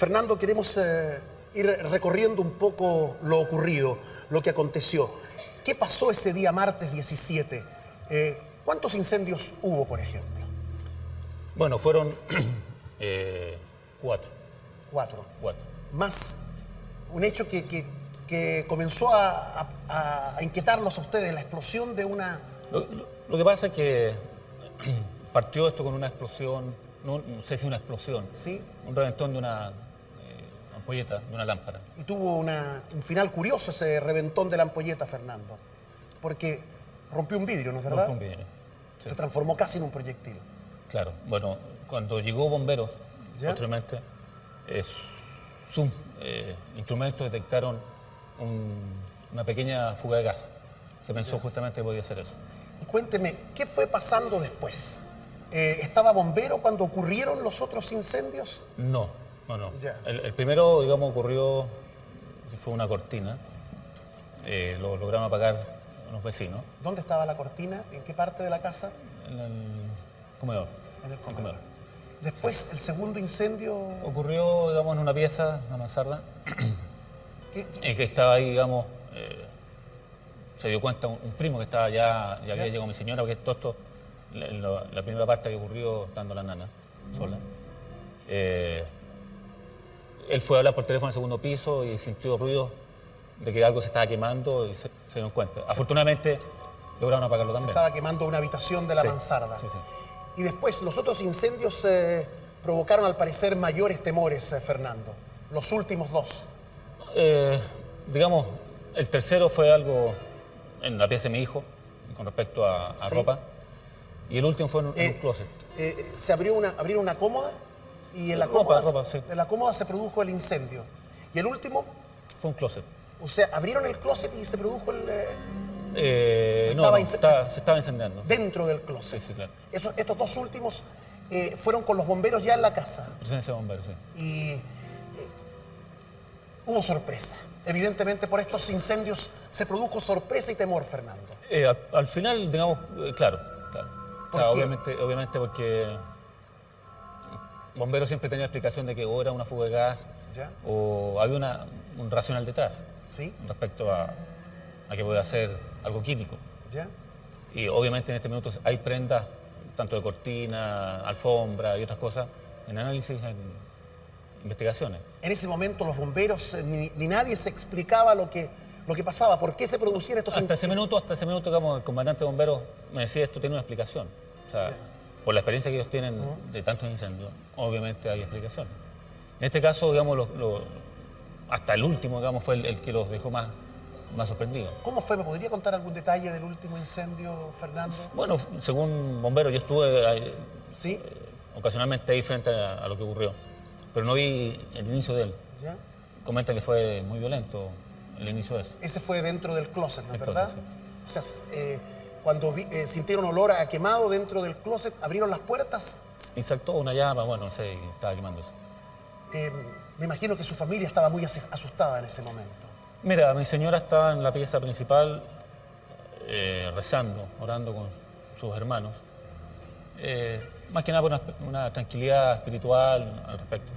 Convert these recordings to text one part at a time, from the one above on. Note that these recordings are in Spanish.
Fernando, queremos ir recorriendo un poco lo ocurrido, lo que aconteció. ¿Qué pasó ese día martes 17? ¿Cuántos incendios hubo, por ejemplo? Bueno, fueron cuatro. Cuatro. Cuatro. Más un hecho que comenzó a inquietarlos a ustedes, la explosión de una... Lo que pasa es que partió esto con una explosión, no sé si una explosión, ¿Sí? un reventón de una ampolleta, de una lámpara. Y tuvo un final curioso ese reventón de la ampolleta, Fernando, porque rompió un vidrio, ¿no es verdad? Rompió un vidrio. Sí. Se transformó casi en un proyectil. Claro, bueno, cuando llegó bomberos, ¿Ya? posteriormente, sus instrumentos detectaron una pequeña fuga de gas. Se pensó justamente que podía ser eso. Y cuénteme, ¿qué fue pasando después? ¿Estaba bombero cuando ocurrieron los otros incendios? No. Ya. El primero, digamos, ocurrió, que fue una cortina. Lo lograron apagar unos vecinos ¿Dónde estaba la cortina? ¿En qué parte de la casa? en el comedor. En el comedor. Después, el segundo incendio... Ocurrió, digamos, en una pieza, una mansarda, ¿qué- en que estaba ahí, digamos, se dio cuenta un primo que estaba ya había llegado mi señora, porque todo esto, la primera parte que ocurrió estando la nana sola. Él fue a hablar por teléfono al segundo piso y sintió ruido de que algo se estaba quemando y se dio cuenta. Afortunadamente lograron apagarlo Se también. estaba quemando una habitación de la Sí, mansarda. sí. Y después, los otros incendios provocaron al parecer mayores temores, Fernando. Los últimos dos. Digamos, el tercero fue algo en la pieza de mi hijo, con respecto a Sí. ropa. Y el último fue en un closet. Se abrieron una cómoda y en la Ropa, cómoda, sí. en la cómoda se produjo el incendio. Y el último, Fue un closet. o sea, abrieron el closet y se produjo No, Estaba se estaba incendiando. dentro del closet. Sí, claro. Estos dos últimos fueron con los bomberos ya en la casa. Presencia de bomberos, sí. Y hubo sorpresa. Evidentemente por estos incendios se produjo sorpresa y temor, Fernando. Al final, digamos, claro. ¿Por O sea, qué? obviamente porque bomberos siempre tenía explicación de que o era una fuga de gas ¿Ya? o había un racional detrás ¿Sí? respecto a que podía ser algo químico. ¿Ya? Y obviamente en este minuto hay prendas, tanto de cortina, alfombra y otras cosas, en análisis, en investigaciones. En ese momento los bomberos ni nadie se explicaba lo que pasaba, por qué se producían estos Hasta ese minuto, digamos, el comandante de bomberos me decía esto tiene una explicación. O sea, por la experiencia que ellos tienen de tantos incendios, obviamente hay explicaciones. En este caso, digamos, hasta el último, digamos, fue el que los dejó más sorprendidos. ¿Cómo fue? ¿Me podría contar algún detalle del último incendio, Fernando? Bueno, según bomberos, yo estuve ¿Sí? ocasionalmente ahí frente a lo que ocurrió, pero no vi el inicio de él. ¿Ya? Comenta que fue muy violento el inicio de eso. Ese fue dentro del closet, ¿no es El verdad? closet, O sea, cuando sintieron olor a quemado dentro del closet, abrieron las puertas. Y saltó una llama, bueno, no sé, y estaba quemándose. Me imagino que su familia estaba muy asustada en ese momento. Mira, mi señora estaba en la pieza principal rezando, orando con sus hermanos. Más que nada por una tranquilidad espiritual al respecto.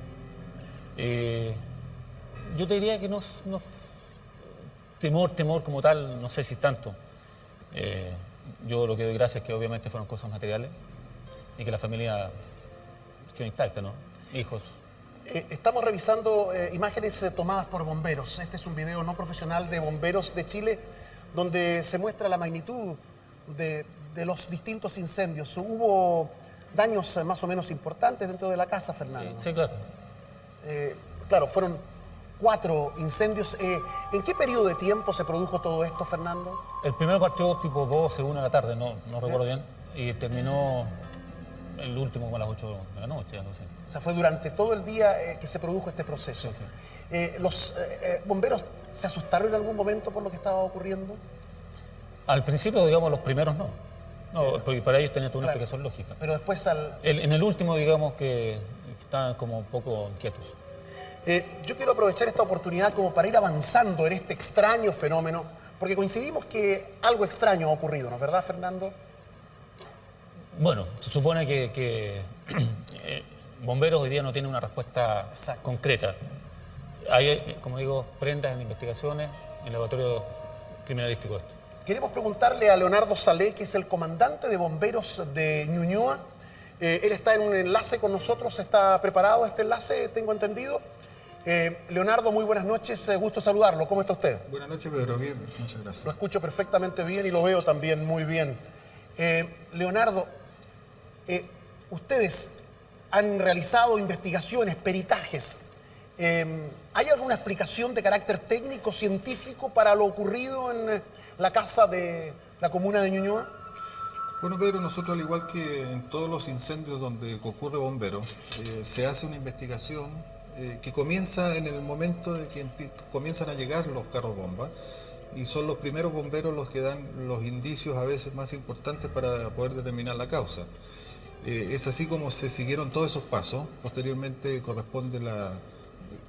Yo te diría que no temor como tal, no sé si tanto. Yo lo que doy gracias es que obviamente fueron cosas materiales y que la familia quedó intacta, ¿no? Hijos. Estamos revisando imágenes tomadas por bomberos. Este es un video no profesional de bomberos de Chile donde se muestra la magnitud de los distintos incendios. Hubo daños más o menos importantes dentro de la casa, Fernando. Sí, claro. Claro, fueron 4 incendios. ¿En qué periodo de tiempo se produjo todo esto, Fernando? El primero partió tipo 12, 1 de la tarde, no recuerdo bien, y terminó el último como a las 8 de la noche, algo así. O sea, fue durante todo el día que se produjo este proceso. Sí. ¿Los bomberos se asustaron en algún momento por lo que estaba ocurriendo? Al principio, digamos, los primeros no. No, porque para ellos tenía toda una Claro. explicación lógica. Pero después En el último, digamos, que estaban como un poco inquietos. yo quiero aprovechar esta oportunidad como para ir avanzando en este extraño fenómeno, porque coincidimos que algo extraño ha ocurrido, ¿no es verdad, Fernando? Bueno, se supone que bomberos hoy día no tienen una respuesta Exacto. concreta. Hay, como digo, prendas en investigaciones, en laboratorio criminalístico esto. Queremos preguntarle a Leonardo Salé, que es el comandante de bomberos de Ñuñoa. Él está en un enlace con nosotros, está preparado este enlace, tengo entendido. Leonardo, muy buenas noches, gusto saludarlo. ¿Cómo está usted? Buenas noches, Pedro. Bien, muchas gracias. Lo escucho perfectamente bien y lo veo también muy bien. Leonardo, ustedes han realizado investigaciones, peritajes. ¿Hay alguna explicación de carácter técnico, científico para lo ocurrido en la casa de la comuna de Ñuñoa? Bueno, Pedro, nosotros al igual que en todos los incendios donde concurre bombero, se hace una investigación que comienza en el momento de que comienzan a llegar los carros bomba y son los primeros bomberos los que dan los indicios a veces más importantes para poder determinar la causa. Es así como se siguieron todos esos pasos. Posteriormente corresponde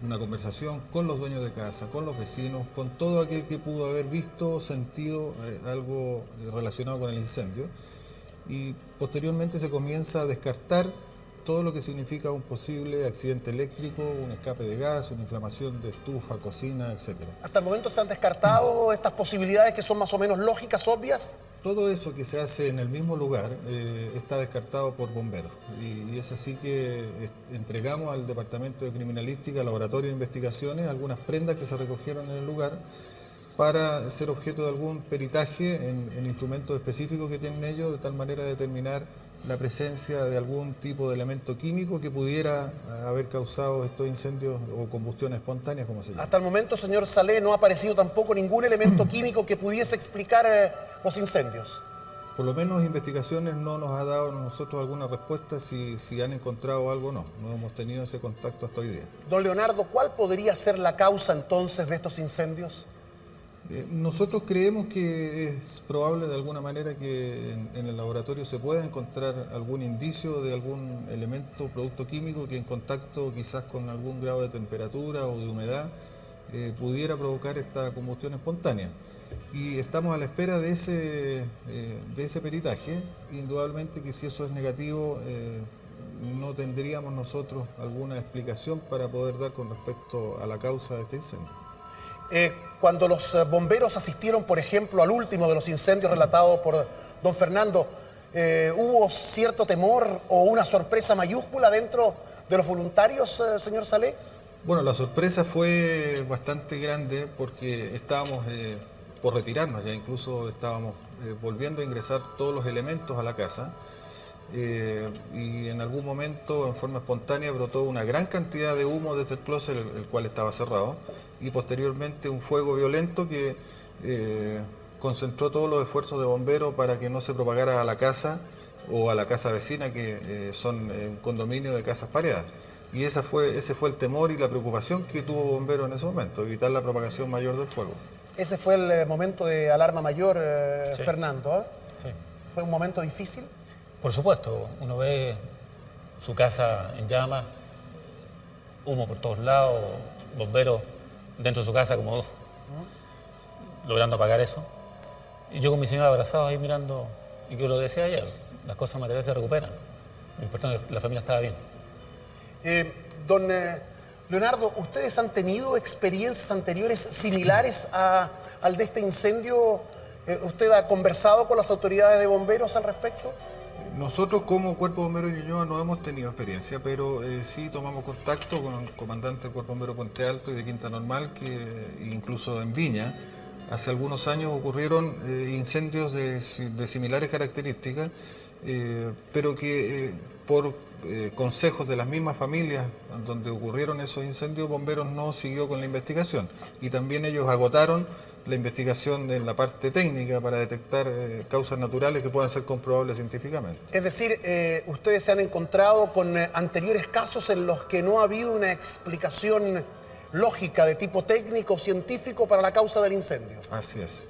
una conversación con los dueños de casa, con los vecinos, con todo aquel que pudo haber visto o sentido algo relacionado con el incendio. Y posteriormente se comienza a descartar todo lo que significa un posible accidente eléctrico, un escape de gas, una inflamación de estufa, cocina, etc. ¿Hasta el momento se han descartado estas posibilidades que son más o menos lógicas, obvias? Todo eso que se hace en el mismo lugar está descartado por bomberos y es así que entregamos al Departamento de Criminalística, al Laboratorio de Investigaciones, algunas prendas que se recogieron en el lugar para ser objeto de algún peritaje en instrumentos específicos que tienen ellos, de tal manera de determinar la presencia de algún tipo de elemento químico que pudiera haber causado estos incendios o combustiones espontáneas, como se llama. Hasta el momento, señor Salé, no ha aparecido tampoco ningún elemento químico que pudiese explicar los incendios. Por lo menos investigaciones no nos ha dado a nosotros alguna respuesta si han encontrado algo o no. No hemos tenido ese contacto hasta hoy día. Don Leonardo, ¿cuál podría ser la causa entonces de estos incendios? Nosotros creemos que es probable de alguna manera que en el laboratorio se pueda encontrar algún indicio de algún elemento o producto químico que en contacto quizás con algún grado de temperatura o de humedad pudiera provocar esta combustión espontánea. Y estamos a la espera de ese peritaje. Indudablemente que si eso es negativo, no tendríamos nosotros alguna explicación para poder dar con respecto a la causa de este incendio. Cuando los bomberos asistieron, por ejemplo, al último de los incendios relatados por don Fernando, ¿hubo cierto temor o una sorpresa mayúscula dentro de los voluntarios, señor Salé? Bueno, la sorpresa fue bastante grande porque estábamos por retirarnos, ya incluso estábamos volviendo a ingresar todos los elementos a la casa. Y en algún momento, en forma espontánea, brotó una gran cantidad de humo desde el closet, el cual estaba cerrado, y posteriormente un fuego violento que concentró todos los esfuerzos de bomberos para que no se propagara a la casa o a la casa vecina, que son un condominio de casas pareadas. Y ese fue el temor y la preocupación que tuvo bomberos en ese momento, evitar la propagación mayor del fuego. Ese fue el momento de alarma mayor, Sí. Fernando, ¿eh? Sí. ¿Fue un momento difícil? Por supuesto, uno ve su casa en llamas, humo por todos lados, bomberos dentro de su casa como logrando apagar eso. Y yo con mi señora abrazados ahí mirando, y que lo decía ayer, las cosas materiales se recuperan. Lo importante es que la familia estaba bien. Don Leonardo, ¿ustedes han tenido experiencias anteriores similares al de este incendio? ¿Usted ha conversado con las autoridades de bomberos al respecto? Nosotros como Cuerpo Bombero de Ñuñoa no hemos tenido experiencia, pero sí tomamos contacto con el comandante del Cuerpo Bombero Puente Alto y de Quinta Normal, que incluso en Viña, hace algunos años ocurrieron incendios de similares características, pero que por consejos de las mismas familias donde ocurrieron esos incendios, Bomberos no siguió con la investigación y también ellos agotaron la investigación en la parte técnica para detectar causas naturales que puedan ser comprobables científicamente. Es decir, ustedes se han encontrado con anteriores casos en los que no ha habido una explicación lógica de tipo técnico o científico para la causa del incendio. Así es.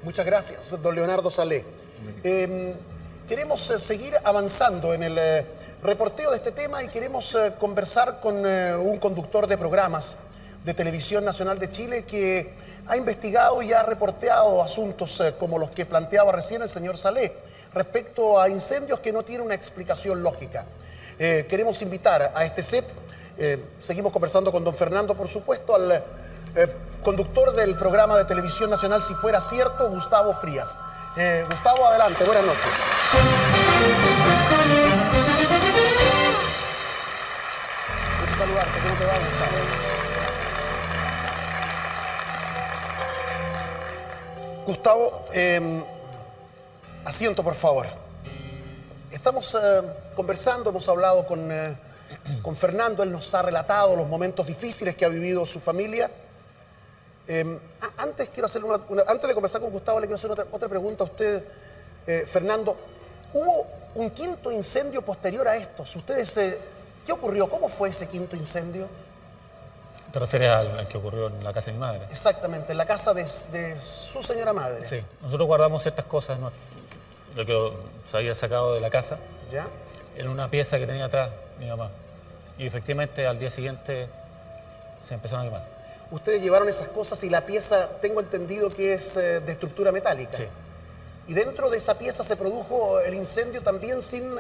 Muchas gracias, don Leonardo Salé. Queremos seguir avanzando en el reporteo de este tema y queremos conversar con un conductor de programas de Televisión Nacional de Chile que ha investigado y ha reporteado asuntos como los que planteaba recién el señor Salé respecto a incendios que no tienen una explicación lógica. Queremos invitar a este set, seguimos conversando con don Fernando, por supuesto, al conductor del programa de televisión nacional Si Fuera Cierto, Gustavo Frías. Gustavo, adelante, buenas noches. Quiero saludarte, ¿cómo te va, Gustavo? Gustavo, asiento, por favor. Estamos conversando, hemos hablado con Fernando, él nos ha relatado los momentos difíciles que ha vivido su familia. Antes de conversar con Gustavo, le quiero hacer otra pregunta a usted, Fernando. ¿Hubo un quinto incendio posterior a estos? ¿Qué ocurrió? ¿Cómo fue ese quinto incendio? ¿Te refieres al que ocurrió en la casa de mi madre? Exactamente, en la casa de su señora madre. Sí, nosotros guardamos ciertas cosas, ¿no?, lo que se había sacado de la casa, ¿Ya? en una pieza que tenía atrás mi mamá. Y efectivamente al día siguiente se empezaron a quemar. Ustedes llevaron esas cosas y la pieza, tengo entendido que es de estructura metálica. Sí. Y dentro de esa pieza se produjo el incendio también sin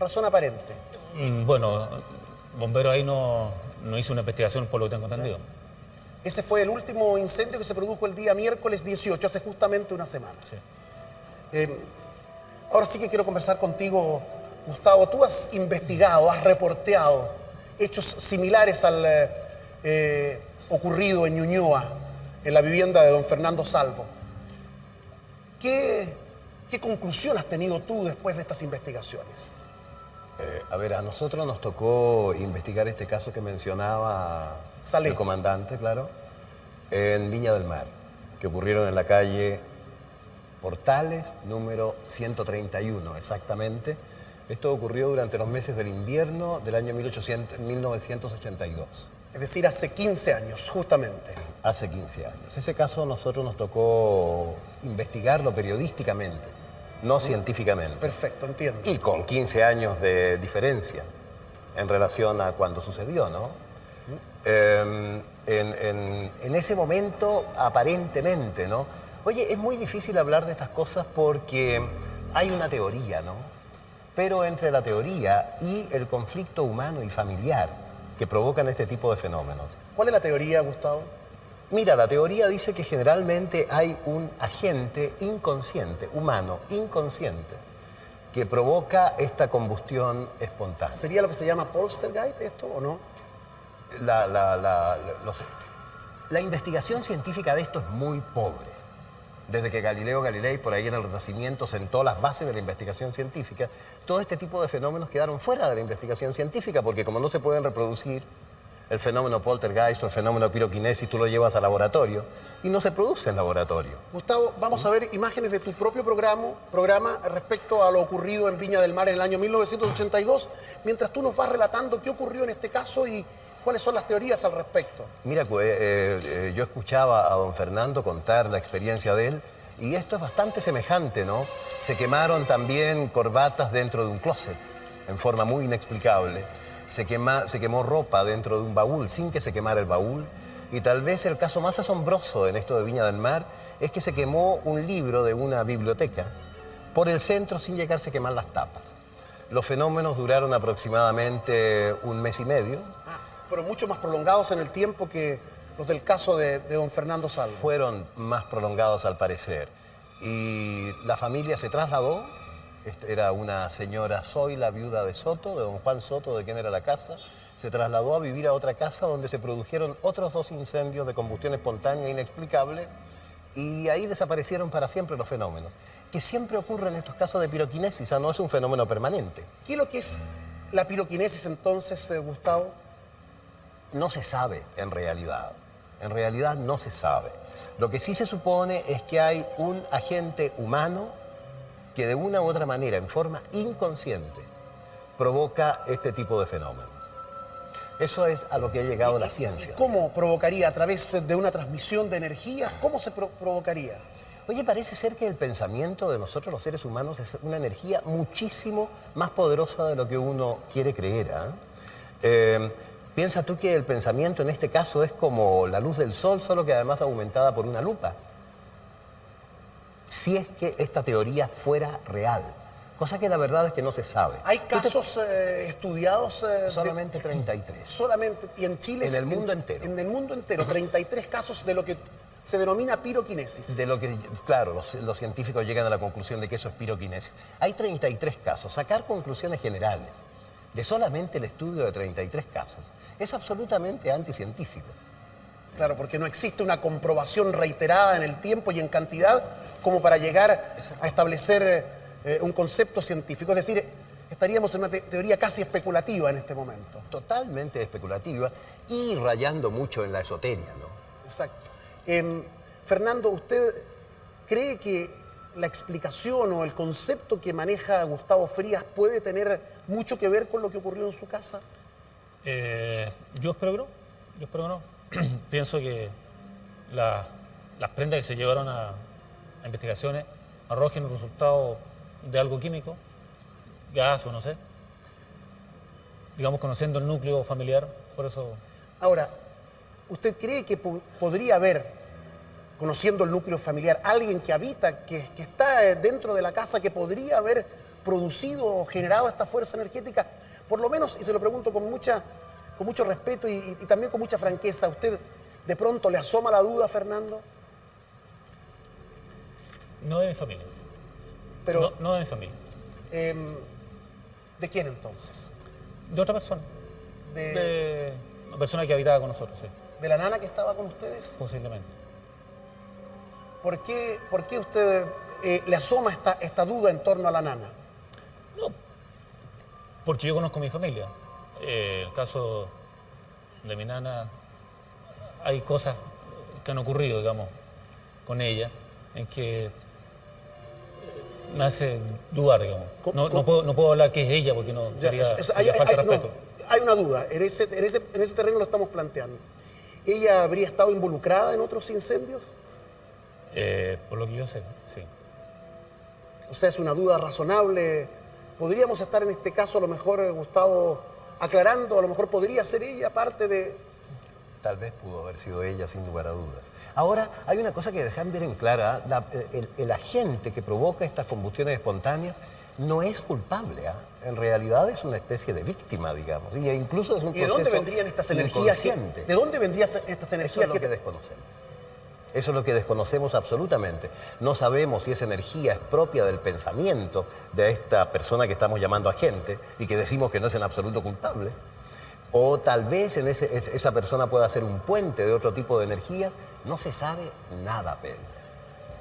razón aparente. Bueno, Bombero ahí no hizo una investigación por lo que tengo entendido. Ese fue el último incendio que se produjo el día miércoles 18, hace justamente una semana. Sí. Ahora sí que quiero conversar contigo, Gustavo. Tú has investigado, has reporteado hechos similares al ocurrido en Ñuñoa, en la vivienda de don Fernando Salvo. ¿Qué conclusión has tenido tú después de estas investigaciones? A nosotros nos tocó investigar este caso que mencionaba Salé. el comandante, claro, en Viña del Mar, que ocurrieron en la calle Portales, número 131, exactamente. Esto ocurrió durante los meses del invierno del año 1982. Es decir, hace 15 años, justamente. Hace 15 años. Ese caso a nosotros nos tocó investigarlo periodísticamente, no científicamente. Perfecto, entiendo. Y con 15 años de diferencia en relación a cuando sucedió, ¿no? En ese momento, aparentemente, ¿no? Oye, es muy difícil hablar de estas cosas porque hay una teoría, ¿no? Pero entre la teoría y el conflicto humano y familiar que provocan este tipo de fenómenos. ¿Cuál es la teoría, Gustavo? Mira, la teoría dice que generalmente hay un agente inconsciente, humano, inconsciente, que provoca esta combustión espontánea. ¿Sería lo que se llama poltergeist esto o no? La investigación científica de esto es muy pobre. Desde que Galileo Galilei, por ahí en el Renacimiento, sentó las bases de la investigación científica, todo este tipo de fenómenos quedaron fuera de la investigación científica, porque como no se pueden reproducir, el fenómeno poltergeist o el fenómeno piroquinesis, tú lo llevas al laboratorio y no se produce en laboratorio. Gustavo, vamos a ver imágenes de tu propio programa respecto a lo ocurrido en Viña del Mar en el año 1982, mientras tú nos vas relatando qué ocurrió en este caso y cuáles son las teorías al respecto. Mira, yo escuchaba a don Fernando contar la experiencia de él y esto es bastante semejante, ¿no? Se quemaron también corbatas dentro de un closet en forma muy inexplicable. Se quemó ropa dentro de un baúl sin que se quemara el baúl. Y tal vez el caso más asombroso en esto de Viña del Mar es que se quemó un libro de una biblioteca por el centro sin llegarse a quemar las tapas. Los fenómenos duraron aproximadamente un mes y medio. Fueron mucho más prolongados en el tiempo que los del caso de don Fernando Salvo. Fueron más prolongados al parecer. Y la familia se trasladó. Era una señora Zoila, viuda de Soto, de don Juan Soto, de quien era la casa. Se trasladó a vivir a otra casa donde se produjeron otros 2 incendios de combustión espontánea inexplicable y ahí desaparecieron para siempre los fenómenos, que siempre ocurren en estos casos de piroquinesis, no es un fenómeno permanente. ¿Qué es lo que es la piroquinesis entonces, Gustavo? No se sabe en realidad no se sabe. Lo que sí se supone es que hay un agente humano que de una u otra manera, en forma inconsciente, provoca este tipo de fenómenos. Eso es a lo que ha llegado la ciencia. ¿Cómo provocaría? ¿A través de una transmisión de energía? ¿Cómo se provocaría? Oye, parece ser que el pensamiento de nosotros los seres humanos es una energía muchísimo más poderosa de lo que uno quiere creer, ¿eh? Piensa tú que el pensamiento en este caso es como la luz del sol, solo que además aumentada por una lupa. Si es que esta teoría fuera real, cosa que la verdad es que no se sabe. ¿Hay casos estudiados? Solamente 33. Solamente, y en Chile... En el mundo entero. En el mundo entero, 33 casos de lo que se denomina piroquinesis. De lo que, claro, los científicos llegan a la conclusión de que eso es piroquinesis. Hay 33 casos. Sacar conclusiones generales de solamente el estudio de 33 casos es absolutamente anticientífico. Claro, porque no existe una comprobación reiterada en el tiempo y en cantidad como para llegar a establecer un concepto científico. Es decir, estaríamos en una teoría casi especulativa en este momento. Totalmente especulativa y rayando mucho en la esoteria, ¿no? Exacto. Fernando, ¿usted cree que la explicación o el concepto que maneja Gustavo Frías puede tener mucho que ver con lo que ocurrió en su casa? Yo espero que no. Yo espero que no. Pienso que las prendas que se llevaron a investigaciones arrojen un resultado de algo químico, gas o no sé. Digamos, conociendo el núcleo familiar, por eso... Ahora, ¿usted cree que podría haber, conociendo el núcleo familiar, alguien que habita, que está dentro de la casa, que podría haber producido o generado esta fuerza energética? Por lo menos, y se lo pregunto con mucho respeto y también con mucha franqueza, ¿a usted de pronto le asoma la duda, Fernando? No de mi familia. Pero, No de mi familia. ¿de quién entonces? De otra persona. De una persona que habitaba con nosotros, sí. ¿De la nana que estaba con ustedes? Posiblemente. ¿Por qué usted le asoma esta duda en torno a la nana? No, porque yo conozco a mi familia. El caso de mi nana, hay cosas que han ocurrido, digamos, con ella, en que me hace dudar, digamos. No puedo hablar que es ella, porque no sería falta de respeto. No, hay una duda, en ese terreno lo estamos planteando. ¿Ella habría estado involucrada en otros incendios? Por lo que yo sé, sí. O sea, es una duda razonable. ¿Podríamos estar en este caso, a lo mejor, Gustavo, aclarando, a lo mejor podría ser ella parte de...? Tal vez pudo haber sido ella, sin lugar a dudas. Ahora, hay una cosa que dejan bien en clara. El agente que provoca estas combustiones espontáneas no es culpable. En realidad es una especie de víctima, digamos. Y incluso es un proceso ¿Y de dónde vendrían estas energías? inconsciente. ¿De dónde vendrían estas energías? Eso es lo que desconocemos. Eso es lo que desconocemos absolutamente. No sabemos si esa energía es propia del pensamiento de esta persona que estamos llamando agente y que decimos que no es en absoluto culpable. O tal vez esa persona pueda ser un puente de otro tipo de energías. No se sabe nada, Pedro.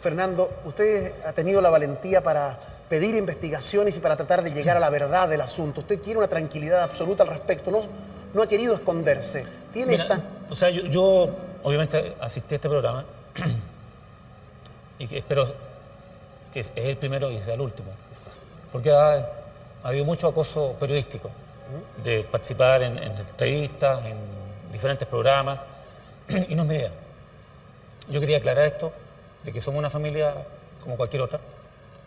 Fernando, usted ha tenido la valentía para pedir investigaciones y para tratar de llegar a la verdad del asunto. Usted quiere una tranquilidad absoluta al respecto. No ha querido esconderse. Tiene Mira, o sea, yo obviamente asistí a este programa y que espero que es el primero y sea el último. Porque ha habido mucho acoso periodístico de participar en entrevistas, en diferentes programas, y no es mi idea. Yo quería aclarar esto, de que somos una familia como cualquier otra,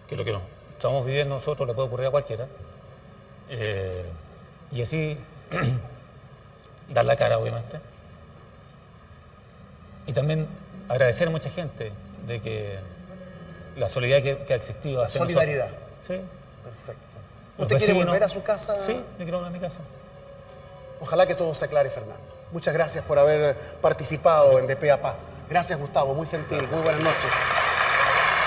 que lo que nos estamos viviendo nosotros le puede ocurrir a cualquiera, y así dar la cara, obviamente. Y también agradecer a mucha gente de que la solidaridad que ha existido. La solidaridad. Sí. Perfecto. Los ¿Usted quiere vecinos. volver a su casa? Sí, me quiero volver a mi casa. Ojalá que todo se aclare, Fernando. Muchas gracias por haber participado en De Pe a Pa. Gracias, Gustavo. Muy gentil. Muy buenas noches.